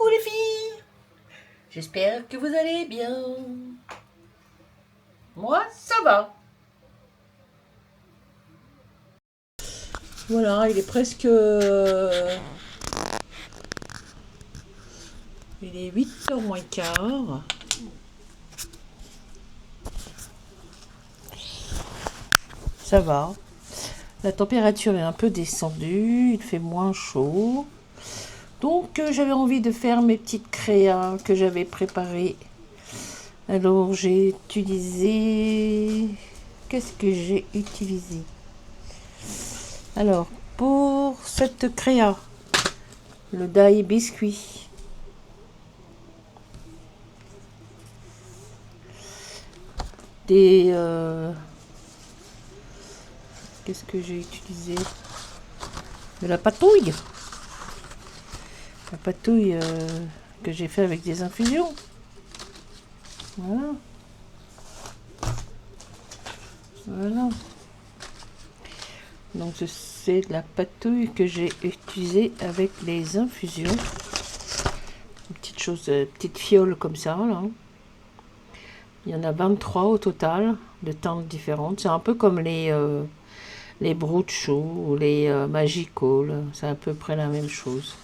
Coucou les filles, j'espère que vous allez bien. Moi, ça va. Voilà, il est presque... Il est 8h moins quart. Ça va. La température est un peu descendue, il fait moins chaud. Donc j'avais envie de faire mes petites créas que j'avais préparées. Alors j'ai utilisé... Qu'est-ce que j'ai utilisé? Alors pour cette créa, le die biscuit. Qu'est-ce que j'ai utilisé? De la patouille. La patouille que j'ai fait avec des infusions. Voilà. Voilà. Donc c'est de la patouille que j'ai utilisée avec les infusions. Une petite chose, petite fiole comme ça, là. Il y en a 23 au total, de teintes différentes. C'est un peu comme les Brucho ou les Magical. C'est à peu près la même chose.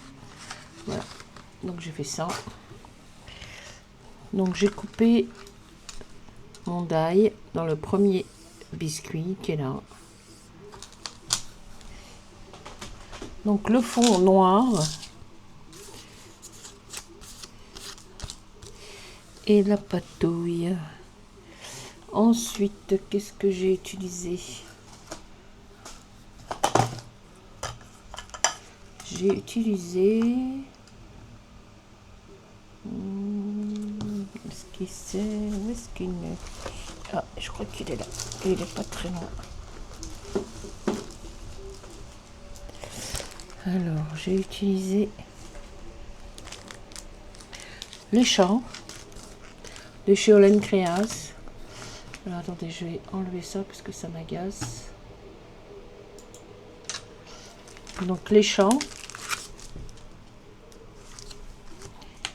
Voilà. Donc j'ai fait ça. Donc j'ai coupé mon die dans le premier biscuit qui est là. Donc le fond noir et la patouille. Ensuite, qu'est-ce que j'ai utilisé? J'ai utilisé... Est-ce qu'il sait? Où est-ce qu'il est? Ah, je crois qu'il est là. Il n'est pas très loin. Alors, j'ai utilisé les champs de chez Holland Creas. Alors, attendez, je vais enlever ça parce que ça m'agace. Donc, les champs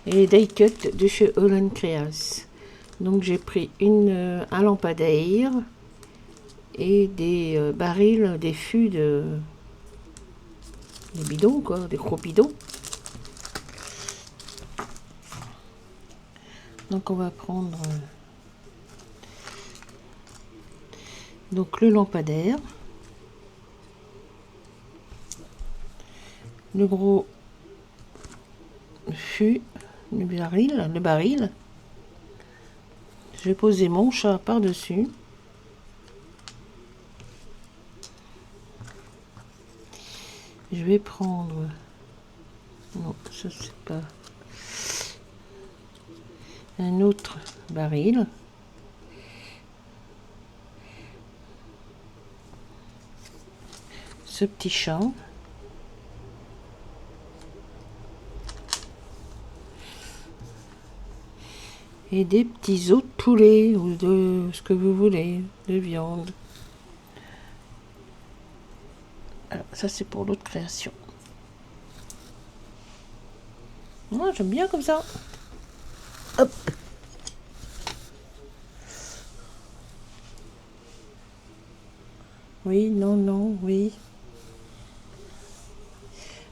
et les die cut de chez Holland Creas. Donc, j'ai pris un lampadaire et des barils, des fûts des bidons, quoi, des gros bidons. Donc on va prendre donc le lampadaire, le gros fût, le baril. Je vais poser mon chat par-dessus. Je vais prendre... Non, ça c'est pas... Un autre baril. Ce petit chat. Et des petits os de poulet ou de ce que vous voulez, de viande. Alors, ça c'est pour l'autre création. Moi j'aime bien comme ça. Hop. Oui, non, non, oui.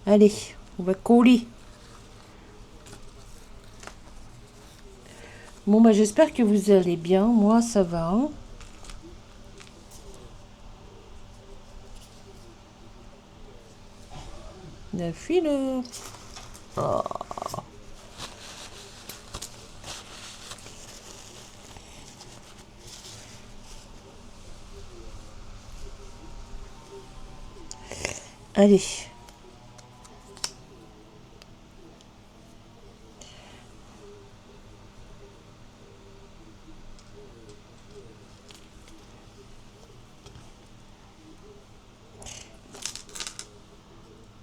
Allez, on va coller. Bon, bah j'espère que vous allez bien. Moi, ça va. Hein. La file. Oh. Allez.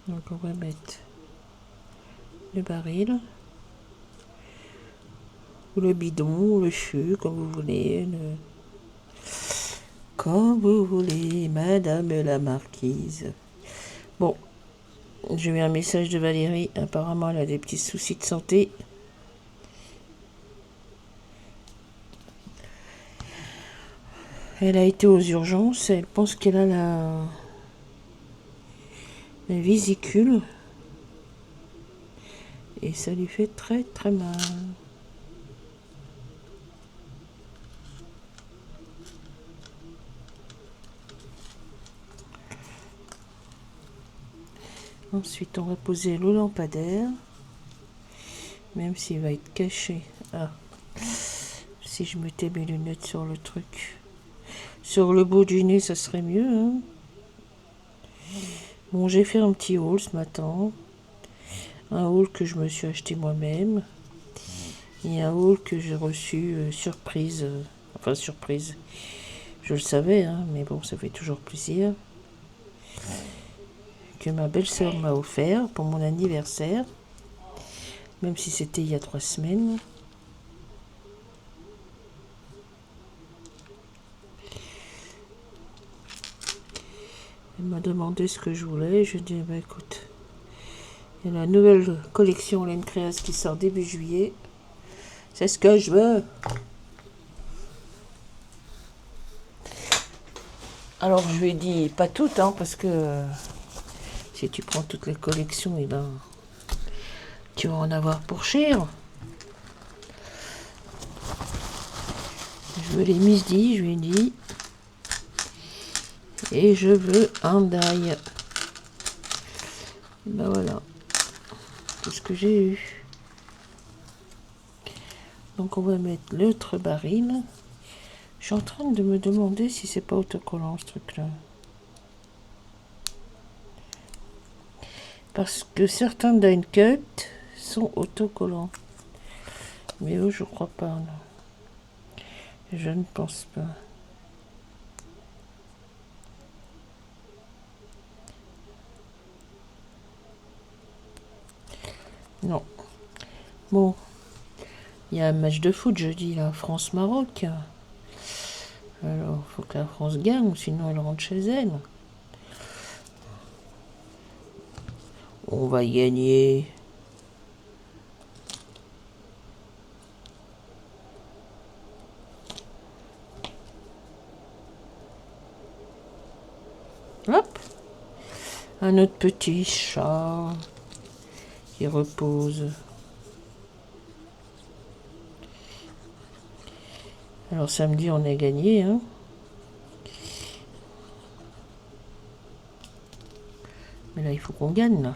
Donc on va mettre le baril, ou le bidon, ou le fût, comme vous voulez. Comme vous voulez, madame la marquise. Bon, J'ai eu un message de Valérie. Apparemment, elle a des petits soucis de santé. Elle a été aux urgences. Elle pense qu'elle a la vésicule. Et ça lui fait très très mal. Ensuite, on va poser le lampadaire. Même s'il va être caché. Ah. Si je mettais mes lunettes sur le truc. Sur le bout du nez, ça serait mieux. Hein. Bon, j'ai fait un petit haul ce matin. Un haul que je me suis acheté moi-même. Et un haul que j'ai reçu surprise. Enfin, surprise. Je le savais, hein, mais bon, ça fait toujours plaisir. Que ma belle-sœur m'a offert pour mon anniversaire. Même si c'était il y a 3 semaines. Elle m'a demandé ce que je voulais. Je dis, bah écoute, il y a la nouvelle collection Laine Créas qui sort début juillet. C'est ce que je veux. Alors je lui ai dit, pas toutes, hein, parce que si tu prends toutes les collections, et ben, tu vas en avoir pour cher. Je veux les misdi, je lui ai dit. Et je veux un die. Ben voilà. Tout ce que j'ai eu. Donc on va mettre l'autre baril. Je suis en train de me demander si c'est pas autocollant ce truc-là. Parce que certains die cut sont autocollants. Mais eux, je crois pas. Non. Je ne pense pas. Non. Bon. Il y a un match de foot jeudi, là. France-Maroc. Alors, il faut que la France gagne, sinon elle rentre chez elle. On va gagner. Hop. Un autre petit chat qui repose. Alors samedi on a gagné, hein. Mais là il faut qu'on gagne là.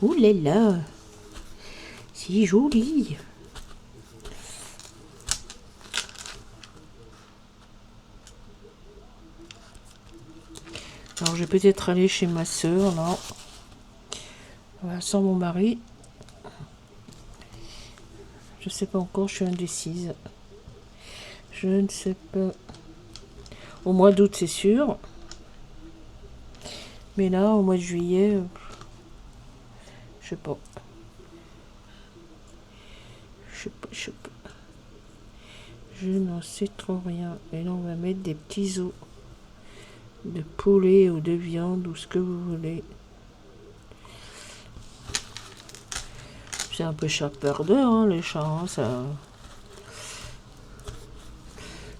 Ouh là là, si joli. Alors je vais peut-être aller chez ma soeur là. Voilà, sans mon mari. Je sais pas encore, je suis indécise. Je ne sais pas. Au mois d'août c'est sûr. Mais là, au mois de juillet, je sais pas. Je sais pas. Je n'en sais trop rien. Et là, on va mettre des petits os de poulet ou de viande ou ce que vous voulez. C'est un peu chapardeur, hein, les chats. Hein, ça...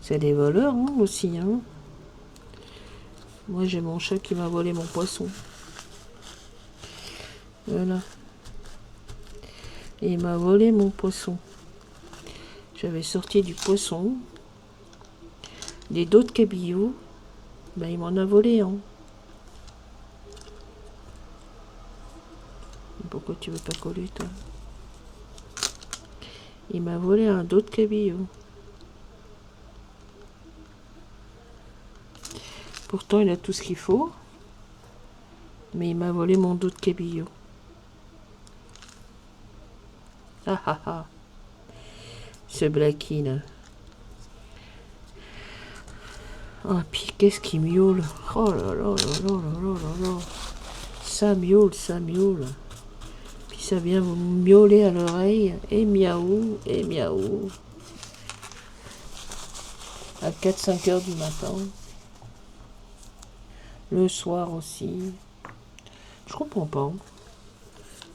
C'est des voleurs hein, aussi. Hein. Moi, j'ai mon chat qui m'a volé mon poisson. Voilà. Et il m'a volé mon poisson. J'avais sorti du poisson. Des dos de cabillaud. Ben, il m'en a volé. Hein. Pourquoi tu veux pas coller, toi? Il m'a volé un dos de cabillaud. Pourtant, il a tout ce qu'il faut. Mais il m'a volé mon dos de cabillaud. Ah ah ah. Ce Blacky, là. Ah, puis qu'est-ce qui miaule? Oh là là là là là là là là. Ça miaule, ça miaule. Puis ça vient vous miauler à l'oreille. Et miaou, et miaou. À 4-5 heures du matin. Le soir aussi. Je comprends pas.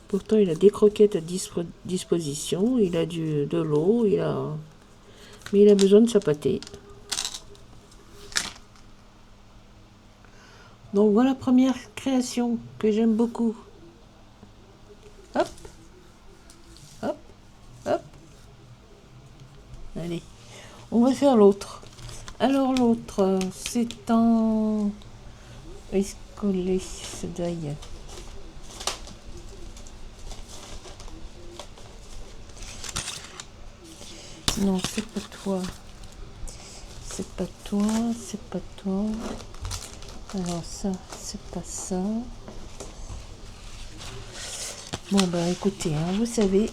Pourtant, il a des croquettes à disposition. Il a de l'eau. Mais il a besoin de sa pâtée. Donc voilà, première création que j'aime beaucoup. Hop, hop, hop. Allez, on va faire l'autre. Alors l'autre, c'est en... Est-ce collé ce deuil? Non, c'est pas toi. C'est pas toi, c'est pas toi. Alors ça, c'est pas ça. Bon bah écoutez, hein, vous savez,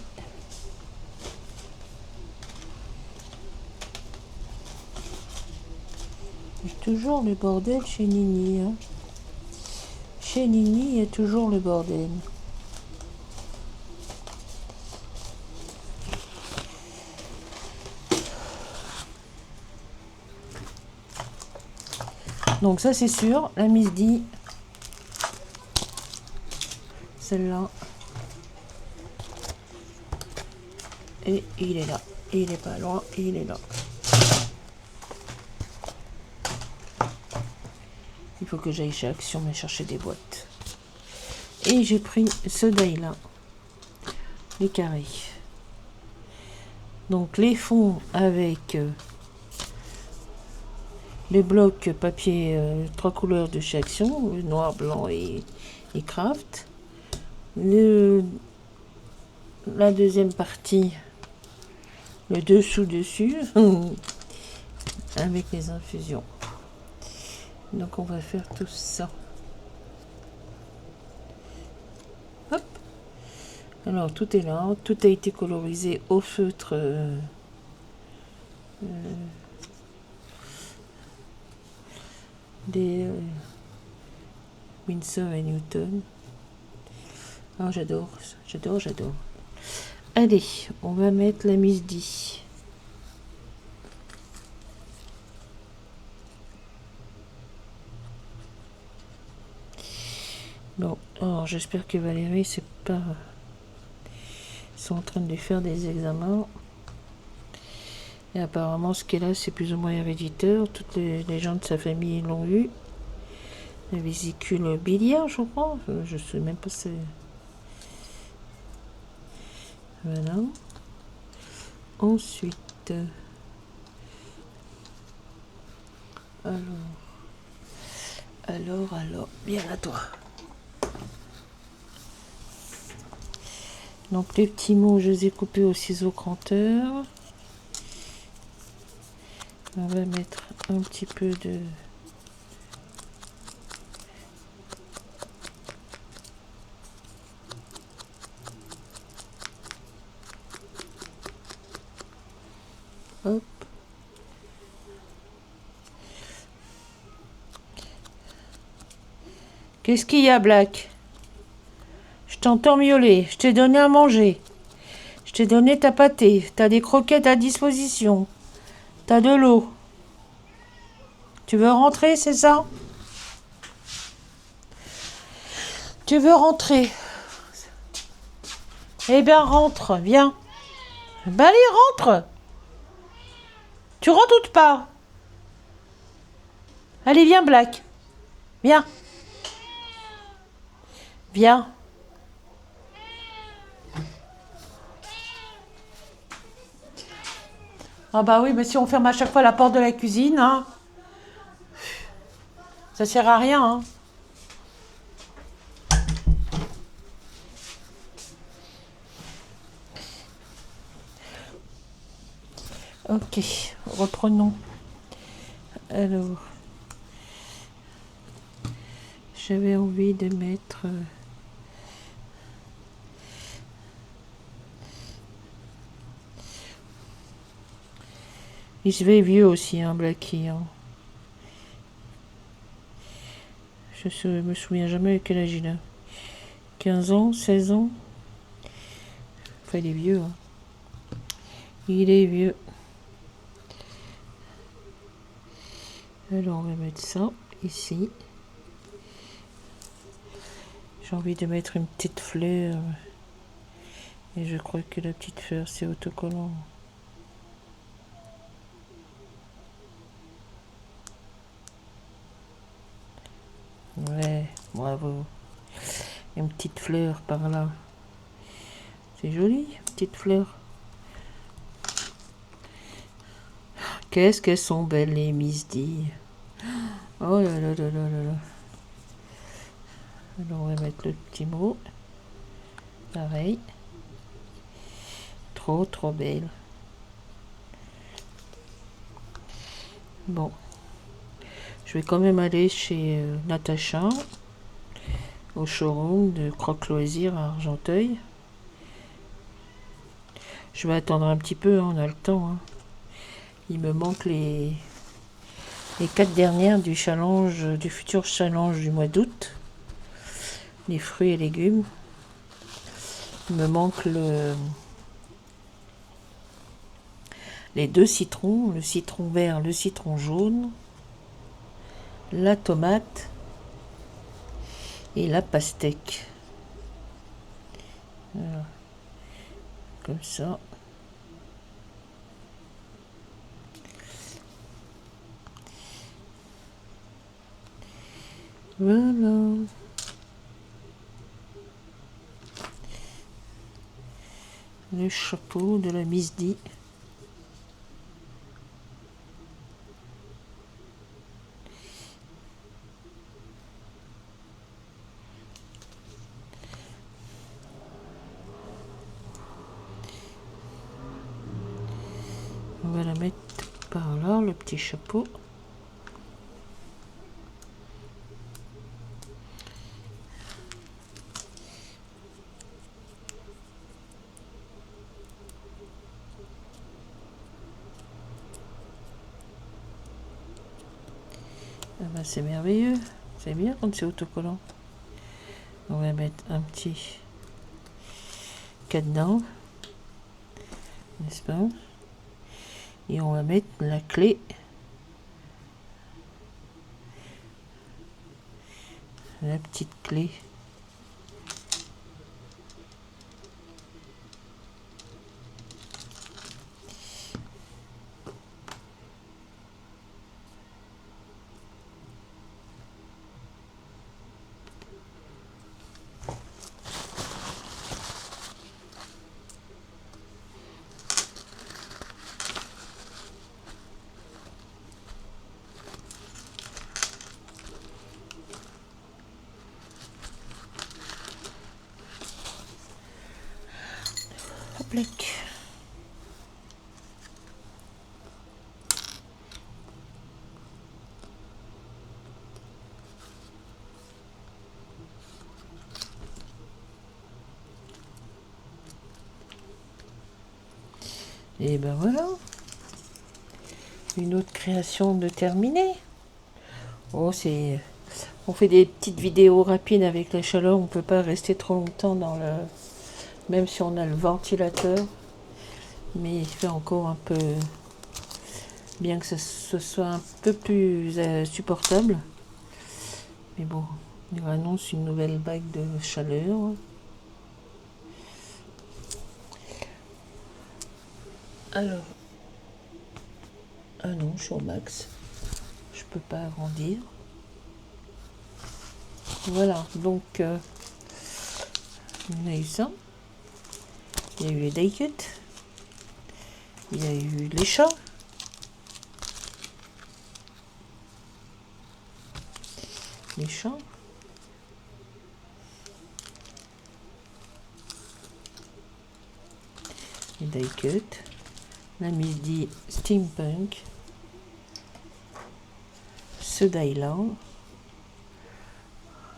il y a toujours le bordel chez Nini. Hein. Chez Nini, il y a toujours le bordel. Donc ça c'est sûr, la Miss D, celle-là. Et il est là. Il est pas loin, il est là. Il faut que j'aille chez Action me chercher des boîtes. Et j'ai pris ce die-là. Les carrés. Donc les fonds avec les blocs papier 3 couleurs de chez Action, le noir, blanc et craft. La deuxième partie, le dessous-dessus, avec les infusions. Donc on va faire tout ça. Hop. Alors tout est là, tout a été colorisé au feutre des Winsor et Newton. Ah, j'adore, j'adore, j'adore. Allez, on va mettre la Miss D. Bon, alors j'espère que Valérie, c'est pas... Ils sont en train de lui faire des examens. Et apparemment, ce qu'elle a, c'est plus ou moins héréditaire. Toutes les gens de sa famille l'ont eu. La vésicule biliaire, je crois. Je sais même pas si... Voilà. Ensuite... Alors, bien à toi. Donc les petits mots, je les ai coupés au ciseau cranteur. On va mettre un petit peu de... Hop. Qu'est-ce qu'il y a, Black? Je t'entends miauler. Je t'ai donné à manger. Je t'ai donné ta pâtée. T'as des croquettes à disposition. T'as de l'eau. Tu veux rentrer, c'est ça? Tu veux rentrer? Eh bien, rentre, viens. Ben allez, rentre. Tu rentres ou pas? Allez, viens, Black. Viens. Viens. Ah bah oui, mais si on ferme à chaque fois la porte de la cuisine, hein, ça sert à rien. Hein. Ok, reprenons. Alors, j'avais envie de mettre... Il se fait vieux aussi, hein, Blacky. Hein. Je me souviens jamais quel âge il a. 15 ans, 16 ans. Enfin, il est vieux. Hein. Il est vieux. Alors, on va mettre ça ici. J'ai envie de mettre une petite fleur. Et je crois que la petite fleur, c'est autocollant. Ouais, bravo. Une petite fleur par là. C'est joli, petite fleur. Qu'est-ce qu'elles sont belles les Miss D. Oh là là là là là là. Alors on va mettre le petit mot. Pareil. Trop trop belle. Bon. Je vais quand même aller chez Natacha. Au showroom de Croque-Loisirs à Argenteuil. Je vais attendre un petit peu, hein, on a le temps. Hein. Il me manque les 4 dernières du challenge, du futur challenge du mois d'août. Les fruits et légumes. Il me manque les 2 citrons, le citron vert, le citron jaune, la tomate et la pastèque. Voilà. Comme ça. Voilà. Le chapeau de la Miss D. On va la mettre par là, le petit chapeau. Ah bah c'est merveilleux, c'est bien quand c'est autocollant. On va mettre un petit cadenas, n'est-ce pas? Et on va mettre la clé. La petite clé. Hop là. Et ben voilà, une autre création de terminée. Oh, c'est, on fait des petites vidéos rapides avec la chaleur, on peut pas rester trop longtemps dans le, même si on a le ventilateur, mais il fait encore un peu, bien que ce soit un peu plus supportable. Mais bon, il annonce une nouvelle vague de chaleur. Alors, ah non, je suis au max. Je peux pas agrandir. Voilà, donc on a eu ça. Il y a eu les die-cuts. Il y a eu les chats. Les chats. Les die-cuts. La Miss D Steampunk. Ce die-là.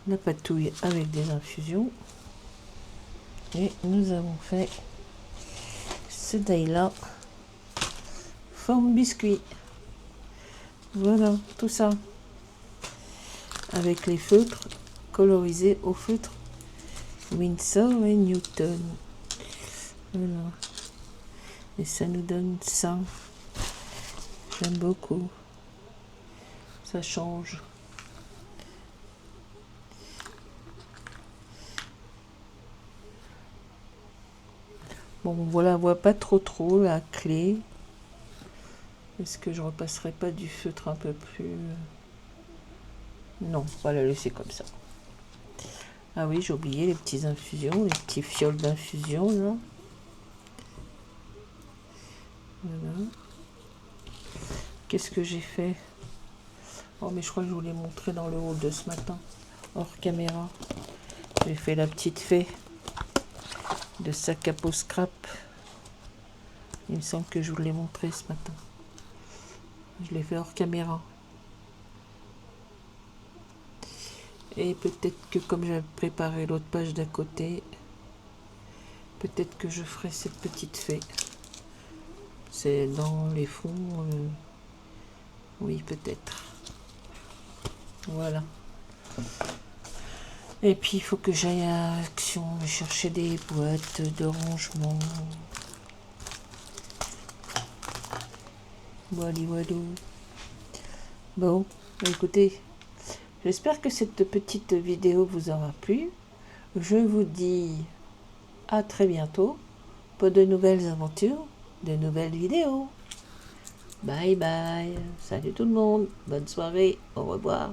La patouille avec des infusions. Et nous avons fait ce die-là. Forme biscuit. Voilà, tout ça. avec les feutres colorisés au feutre Winsor et Newton. Voilà. Et ça nous donne ça. J'aime beaucoup. Ça change. Bon, voilà, on voit pas trop la clé. Est-ce que je repasserai pas du feutre un peu plus... Non, on va la laisser comme ça. Ah oui, j'ai oublié les petites infusions, les petits fioles d'infusion, là. Voilà. Qu'est-ce que j'ai fait? Oh, mais je crois que je vous l'ai montré dans le haul de ce matin, hors caméra. J'ai fait la petite fée de sac à peau scrap. Il me semble que je vous l'ai montré ce matin. Je l'ai fait hors caméra. Et peut-être que comme j'avais préparé l'autre page d'à côté, peut-être que je ferai cette petite fée. C'est dans les fonds. Oui, peut-être. Voilà. Et puis il faut que j'aille à Action chercher des boîtes de rangement. Voilà. Bon, écoutez, j'espère que cette petite vidéo vous aura plu. Je vous dis à très bientôt pour de nouvelles aventures, de nouvelles vidéos. Bye bye. Salut tout le monde. Bonne soirée. Au revoir.